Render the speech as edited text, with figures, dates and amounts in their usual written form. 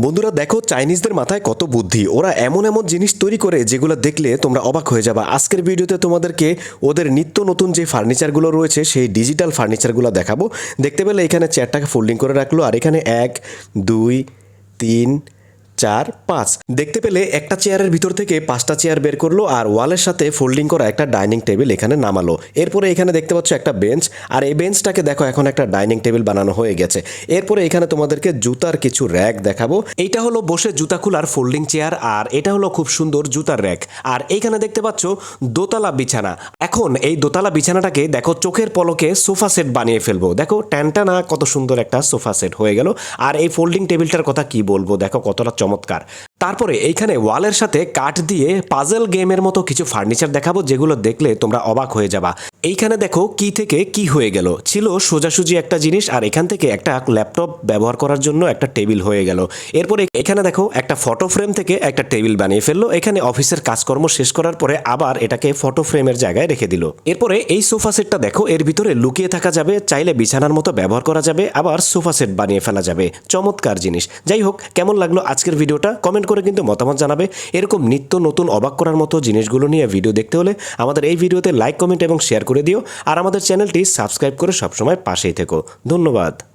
বন্ধুরা দেখো, চাইনিজদের মাথায় কত বুদ্ধি। ওরা এমন এমন জিনিস তৈরি করে যেগুলো দেখলে তোমরা অবাক হয়ে যাবা। আজকের ভিডিওতে তোমাদেরকে ওদের নিত্য নতুন যে ফার্নিচারগুলো রয়েছে সেই ডিজিটাল ফার্নিচারগুলো দেখাবো। দেখতে পেলে এখানে চেয়ারটাকে ফোল্ডিং করে রাখলো, আর এখানে 1 2 3 4 5 দেখতে পেলে একটা চেয়ারের ভিতর থেকে 5টা চেয়ার বের করলো, আর ওয়ালের সাথে ফোল্ডিং করা একটা ডাইনিং টেবিল এখানে নামালো। এরপরে এখানে দেখতে পাচ্ছ একটা বেঞ্চ, আর এই বেঞ্চটাকে দেখো এখন একটা ডাইনিং টেবিল বানানো হয়ে গেছে। এরপরে এখানে তোমাদেরকে জুতার কিছু র্যাক দেখাবো। এইটা হলো বসে জুতা খোলার ফোল্ডিং চেয়ার, আর এটা হলো খুব সুন্দর জুতার র্যাক। আর এইখানে দেখতে পাচ্ছ দোতলা বিছানা। এখন এই দোতলা বিছানাটাকে দেখো চোখের পলকে সোফা সেট বানিয়ে ফেলবো। দেখো টানটানা কত সুন্দর একটা সোফা সেট হয়ে গেল। আর এই ফোল্ডিং টেবিলটার কথা কি বলবো, দেখো কতটা চমৎকার। তারপরে এইখানে ওয়ালের সাথে কাঠ দিয়ে পাজল গেমের মতো কিছু ফার্নিচার দেখাবো, যেগুলো দেখলে তোমরা অবাক হয়ে যাবা। এইখানে দেখো কি থেকে কি হয়ে গেল, ছিল সোজাসুজি একটা জিনিস, আর এখান থেকে একটা ল্যাপটপ ব্যবহার করার জন্য একটা টেবিল হয়ে গেল। এরপরে এখানে দেখো একটা ফটো ফ্রেম থেকে একটা টেবিল বানিয়ে ফেললো। এখানে অফিসের কাজকর্ম শেষ করার পরে আবার এটাকে ফটো ফ্রেমের জায়গায় রেখে দিল। এরপরে এই সোফা সেটটা দেখো, এর ভিতরে লুকিয়ে থাকা যাবে, চাইলে বিছানার মতো ব্যবহার করা যাবে, আবার সোফা সেট বানিয়ে ফেলা যাবে। চমৎকার জিনিস। যাই হোক, কেমন লাগলো আজকের ভিডিওটা কমেন্ট করে কিন্তু মতামত জানাবে। এরকম নিত্য নতুন অবাক করার মতো জিনিসগুলো নিয়ে ভিডিও দেখতে হলে আমাদের এই ভিডিওতে লাইক, কমেন্ট এবং শেয়ার করে দিও। আর আমাদের চ্যানেলটি সাবস্ক্রাইব করে সবসময় পাশেই থেকো। ধন্যবাদ।